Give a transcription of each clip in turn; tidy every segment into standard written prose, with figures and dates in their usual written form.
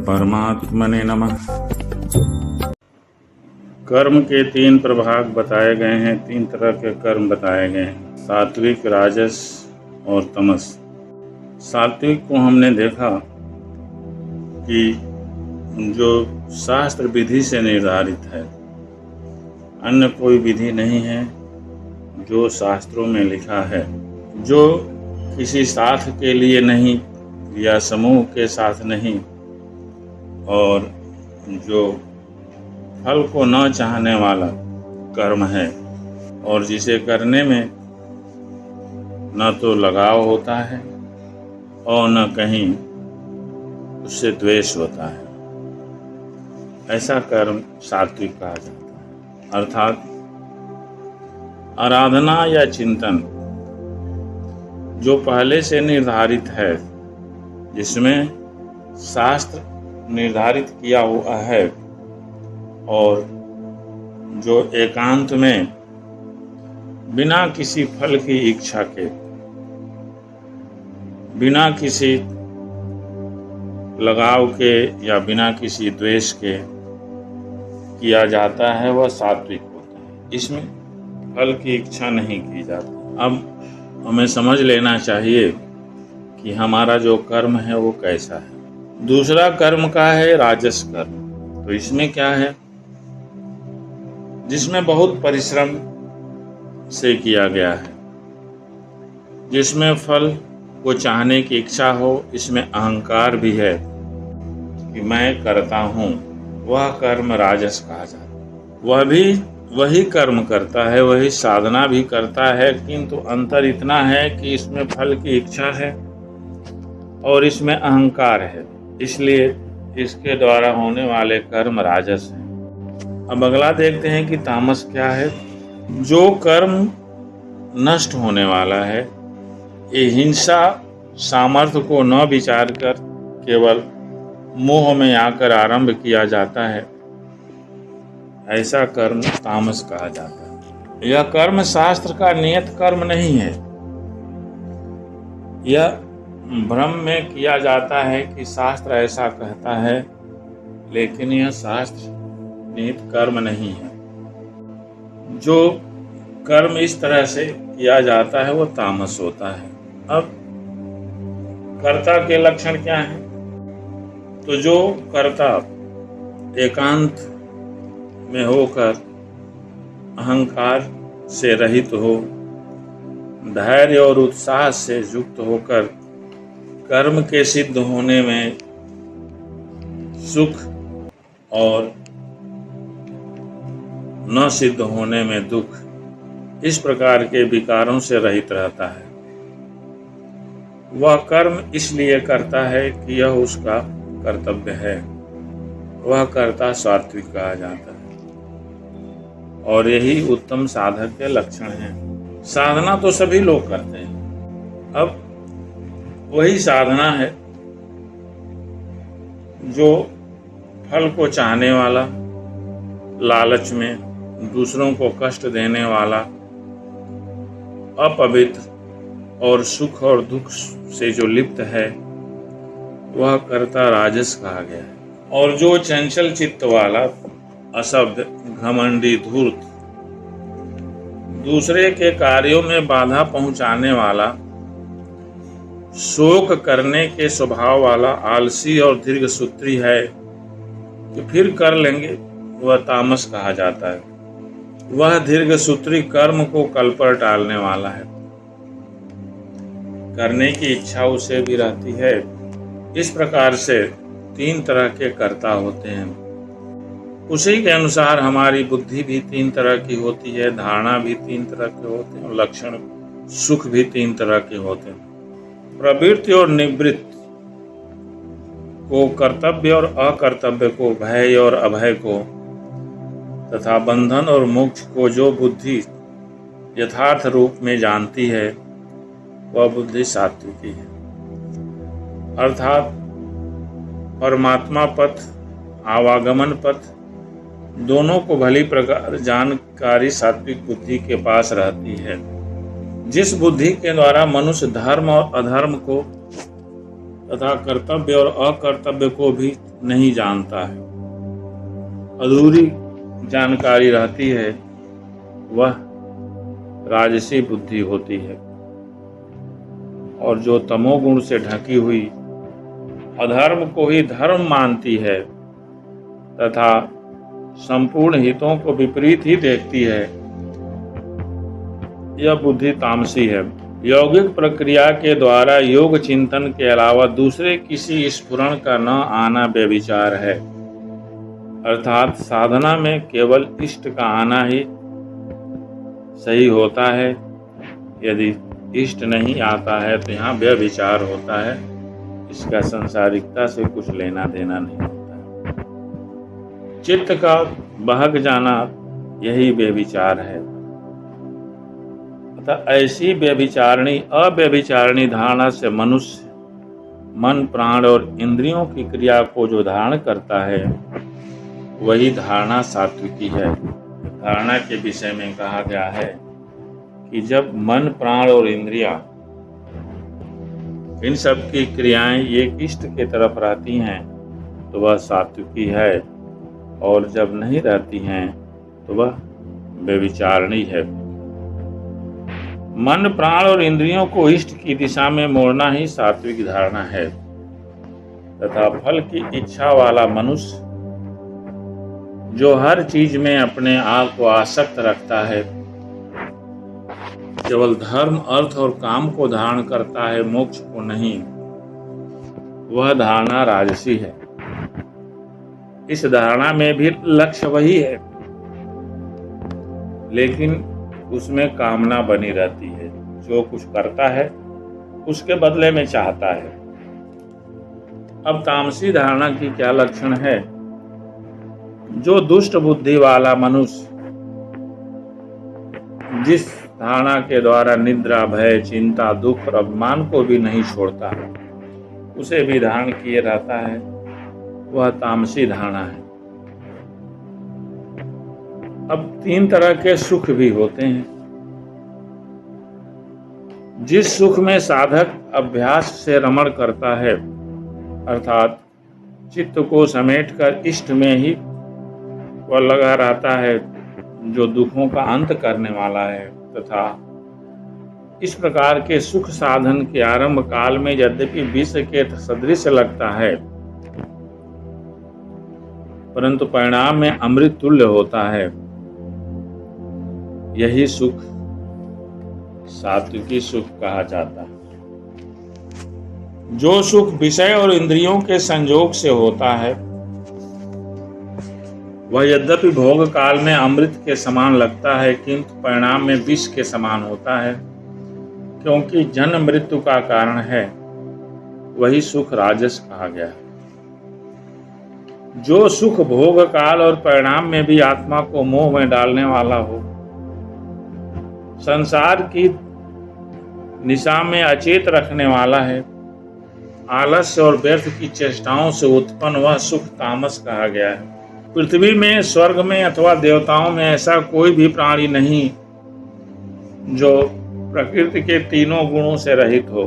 परमात्मने नमः। कर्म के 3 प्रभाग बताए गए हैं, 3 तरह के कर्म बताए गए हैं, सात्विक, राजस और तमस। सात्विक को हमने देखा कि जो शास्त्र विधि से निर्धारित है, अन्य कोई विधि नहीं है जो शास्त्रों में लिखा है, जो किसी साथ के लिए नहीं या समूह के साथ नहीं, और जो फल को न चाहने वाला कर्म है, और जिसे करने में न तो लगाव होता है और न कहीं उससे द्वेष होता है, ऐसा कर्म सात्विक कहा जाता है। अर्थात आराधना या चिंतन जो पहले से निर्धारित है, जिसमें शास्त्र निर्धारित किया हुआ है, और जो एकांत में बिना किसी फल की इच्छा के, बिना किसी लगाव के या बिना किसी द्वेष के किया जाता है, वह सात्विक होता है। इसमें फल की इच्छा नहीं की जाती। अब हमें समझ लेना चाहिए कि हमारा जो कर्म है वो कैसा है। दूसरा कर्म का है राजस कर्म। तो इसमें क्या है, जिसमें बहुत परिश्रम से किया गया है, जिसमें फल को चाहने की इच्छा हो, इसमें अहंकार भी है कि मैं करता हूँ, वह कर्म राजस कहा जाता है। वह भी वही कर्म करता है, वही साधना भी करता है, किंतु अंतर इतना है कि इसमें फल की इच्छा है और इसमें अहंकार है, इसलिए इसके द्वारा होने वाले कर्म राजस हैं। अब अगला देखते हैं कि तामस क्या है। जो कर्म नष्ट होने वाला है, ये हिंसा सामर्थ्य को न विचार कर केवल मोह में आकर आरंभ किया जाता है, ऐसा कर्म तामस कहा जाता है। यह कर्म शास्त्र का नियत कर्म नहीं है। यह भ्रम में किया जाता है कि शास्त्र ऐसा कहता है, लेकिन यह शास्त्र नियत कर्म नहीं है। जो कर्म इस तरह से किया जाता है वो तामस होता है। अब कर्ता के लक्षण क्या हैं? तो जो कर्ता एकांत में होकर अहंकार से रहित हो, धैर्य और उत्साह से युक्त होकर कर्म के सिद्ध होने में सुख और न सिद्ध होने में दुख, इस प्रकार के विकारों से रहित रहता है, वह कर्म इसलिए करता है कि यह उसका कर्तव्य है। वह कर्ता सात्विक कहा जाता है, और यही उत्तम साधक के लक्षण हैं। साधना तो सभी लोग करते हैं। अब वही साधना है जो फल को चाहने वाला, लालच में दूसरों को कष्ट देने वाला, अपवित्र और सुख और दुख से जो लिप्त है, वह कर्ता राजस कहा गया है। और जो चंचल चित्त वाला, असभ्य, घमंडी, धूर्त, दूसरे के कार्यों में बाधा पहुंचाने वाला, शोक करने के स्वभाव वाला, आलसी और दीर्घसूत्री है कि फिर कर लेंगे, वह तामस कहा जाता है। वह दीर्घसूत्री कर्म को कल पर टालने वाला है, करने की इच्छा उसे भी रहती है। इस प्रकार से 3 तरह के कर्ता होते हैं। उसी के अनुसार हमारी बुद्धि भी 3 तरह की होती है, धारणा भी 3 तरह के होते हैं, लक्षण सुख भी 3 तरह के होते हैं। प्रवृत्ति और निवृत्ति को, कर्तव्य और अकर्तव्य को, भय और अभय को, तथा बंधन और मोक्ष को जो बुद्धि यथार्थ रूप में जानती है, वह बुद्धि सात्विकी है। अर्थात परमात्मा पथ, आवागमन पथ, दोनों को भली प्रकार जानकारी सात्विक बुद्धि के पास रहती है। जिस बुद्धि के द्वारा मनुष्य धर्म और अधर्म को तथा कर्तव्य और अकर्तव्य को भी नहीं जानता है, अधूरी जानकारी रहती है, वह राजसी बुद्धि होती है। और जो तमोगुण से ढकी हुई अधर्म को ही धर्म मानती है तथा संपूर्ण हितों को विपरीत ही देखती है, यह बुद्धि तामसी है। यौगिक प्रक्रिया के द्वारा योग चिंतन के अलावा दूसरे किसी स्फुरण का न आना व्यभिचार है, अर्थात साधना में केवल इष्ट का आना ही सही होता है। यदि इष्ट नहीं आता है तो यहाँ व्यभिचार होता है, इसका संसारिकता से कुछ लेना देना नहीं होता है। चित्त का बहक जाना यही व्यभिचार है। अतः ऐसी व्यभिचारिणी अव्यभिचारिणी धारणा से मनुष्य मन, प्राण और इंद्रियों की क्रिया को जो धारण करता है वही धारणा सात्विकी है। धारणा के विषय में कहा गया है कि जब मन, प्राण और इंद्रियां इन सब की क्रियाएं एक इष्ट के तरफ रहती हैं तो वह सात्विकी है, और जब नहीं रहती हैं तो वह व्यभिचारिणी है। मन, प्राण और इंद्रियों को इष्ट की दिशा में मोड़ना ही सात्विक धारणा है तथा फल की इच्छा वाला मनुष्य जो हर चीज में अपने आप को आसक्त रखता है, केवल धर्म, अर्थ और काम को धारण करता है, मोक्ष को नहीं, वह धारणा राजसी है। इस धारणा में भी लक्ष्य वही है, लेकिन उसमें कामना बनी रहती है। जो कुछ करता है उसके बदले में चाहता है। अब तामसी धारणा की क्या लक्षण है? जो दुष्ट बुद्धि वाला मनुष्य जिस धारणा के द्वारा निद्रा, भय, चिंता, दुख और अभिमान को भी नहीं छोड़ता, उसे भी धारण किए रहता है, वह तामसी धारणा है। अब तीन तरह के सुख भी होते हैं। जिस सुख में साधक अभ्यास से रमण करता है, अर्थात चित्त को समेटकर इष्ट में ही वह लगा रहता है, जो दुखों का अंत करने वाला है, तथा इस प्रकार के सुख साधन के आरंभ काल में यद्यपि विष के सदृश लगता है, परंतु परिणाम में अमृत तुल्य होता है, यही सुख सात्विकी सुख कहा जाता है। जो सुख विषय और इंद्रियों के संयोग से होता है, वह यद्यपि भोग काल में अमृत के समान लगता है, किंतु परिणाम में विष के समान होता है, क्योंकि जन्म मृत्यु का कारण है। वही सुख राजस कहा गया है। जो सुख भोग काल और परिणाम में भी आत्मा को मोह में डालने वाला हो, संसार की निशा में अचेत रखने वाला है, आलस्य और व्यर्थ की चेष्टाओं से उत्पन्न, वह सुख तामस कहा गया है। पृथ्वी में, स्वर्ग में अथवा देवताओं में ऐसा कोई भी प्राणी नहीं जो प्रकृति के तीनों गुणों से रहित हो,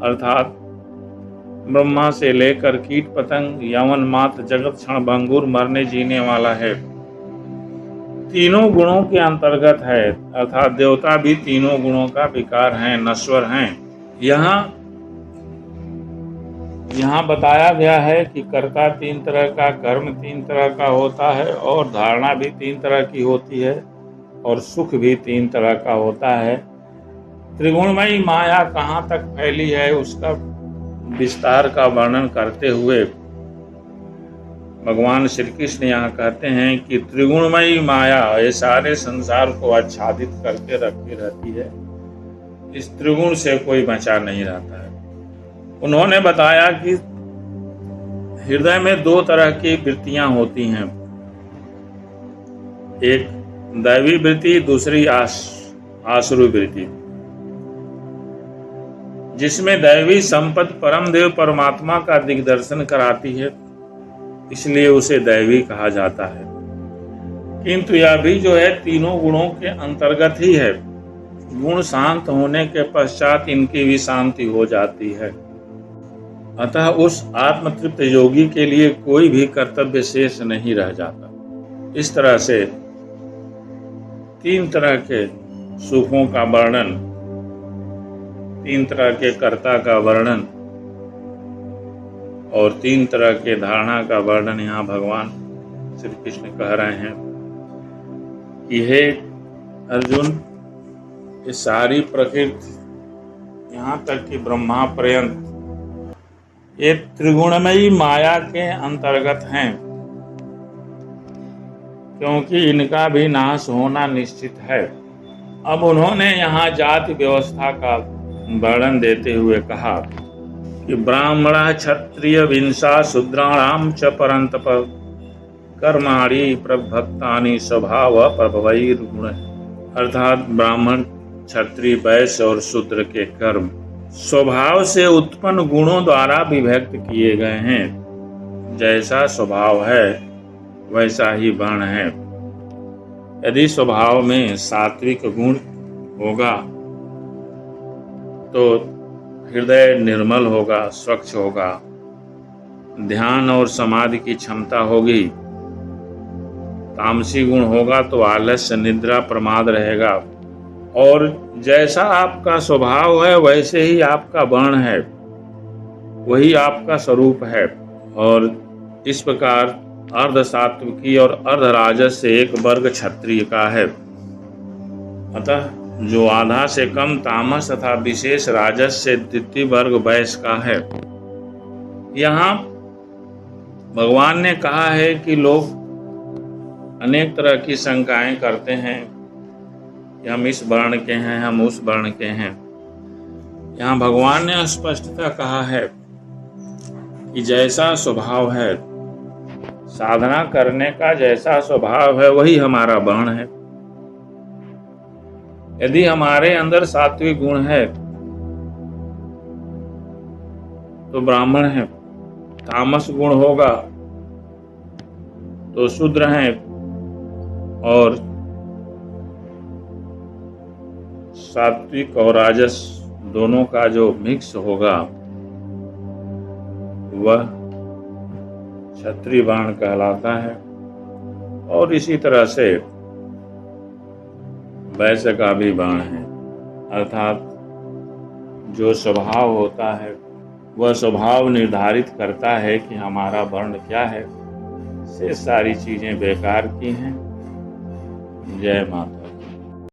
अर्थात ब्रह्मा से लेकर कीट पतंग, यवन मात्र, जगत क्षण भंगुर मरने जीने वाला है, तीनों गुणों के अंतर्गत है, अर्थात देवता भी तीनों गुणों का विकार हैं, नश्वर हैं। यहाँ बताया गया है कि कर्ता तीन तरह का, कर्म तीन तरह का होता है, और धारणा भी तीन तरह की होती है, और सुख भी तीन तरह का होता है। त्रिगुणमयी माया कहाँ तक फैली है उसका विस्तार का वर्णन करते हुए भगवान श्री कृष्ण यहाँ कहते हैं कि त्रिगुणमयी माया ये सारे संसार को आच्छादित करके रखी रहती है, इस त्रिगुण से कोई बचा नहीं रहता है। उन्होंने बताया कि हृदय में दो तरह की वृत्तियां होती हैं, एक दैवी वृत्ति, दूसरी आसुरी वृत्ति। जिसमें दैवी संपत्ति परमदेव परमात्मा का दिग्दर्शन कराती है, इसलिए उसे दैवी कहा जाता है। किंतु यह भी जो है तीनों गुणों के अंतर्गत ही है। गुण शांत होने के पश्चात इनकी भी शांति हो जाती है। अतः उस आत्मतृप्त योगी के लिए कोई भी कर्तव्य शेष नहीं रह जाता। इस तरह से 3 तरह के सुखों का वर्णन, 3 तरह के कर्ता का वर्णन और 3 तरह के धारणा का वर्णन यहाँ भगवान श्री कृष्ण कह रहे हैं कि हे अर्जुन, ये सारी प्रकृति यहाँ तक कि ब्रह्मा पर्यंत ये त्रिगुणमयी माया के अंतर्गत हैं, क्योंकि इनका भी नाश होना निश्चित है। अब उन्होंने यहाँ जाति व्यवस्था का वर्णन देते हुए कहा कि ब्राह्मण क्षत्रिय विंसा शूद्राणाम च परंतप कर्माणि प्रभक्तानि स्वभाव प्रभवैर्गुण, अर्थात ब्राह्मण क्षत्रिय वैश्य और शूद्र के कर्म स्वभाव से उत्पन्न गुणों द्वारा विभक्त किए गए हैं। जैसा स्वभाव है वैसा ही वर्ण है। यदि स्वभाव में सात्विक गुण होगा तो हृदय निर्मल होगा, स्वच्छ होगा, ध्यान और समाधि की क्षमता होगी। तामसी गुण होगा तो आलस्य, निद्रा, प्रमाद रहेगा। और जैसा आपका स्वभाव है वैसे ही आपका वर्ण है, वही आपका स्वरूप है। और इस प्रकार अर्ध सात्विकी और अर्ध राजस से एक वर्ग क्षत्रिय का है। अतः जो आधा से कम तामस तथा विशेष राजस से द्वितीय वर्ग वैश्य का है। यहाँ भगवान ने कहा है कि लोग अनेक तरह की शंकाएं करते हैं कि हम इस वर्ण के हैं, हम उस वर्ण के हैं। यहाँ भगवान ने स्पष्टतः कहा है कि जैसा स्वभाव है, साधना करने का जैसा स्वभाव है वही हमारा वर्ण है। यदि हमारे अंदर सात्विक गुण है तो ब्राह्मण है, तामस गुण होगा तो शूद्र हैं, और सात्विक और राजस दोनों का जो मिक्स होगा वह क्षत्रिय वर्ण कहलाता है। और इसी तरह से वैश्य का भी वर्ण है, अर्थात जो स्वभाव होता है वह स्वभाव निर्धारित करता है कि हमारा वर्ण क्या है। से सारी चीजें बेकार की हैं। जय माता।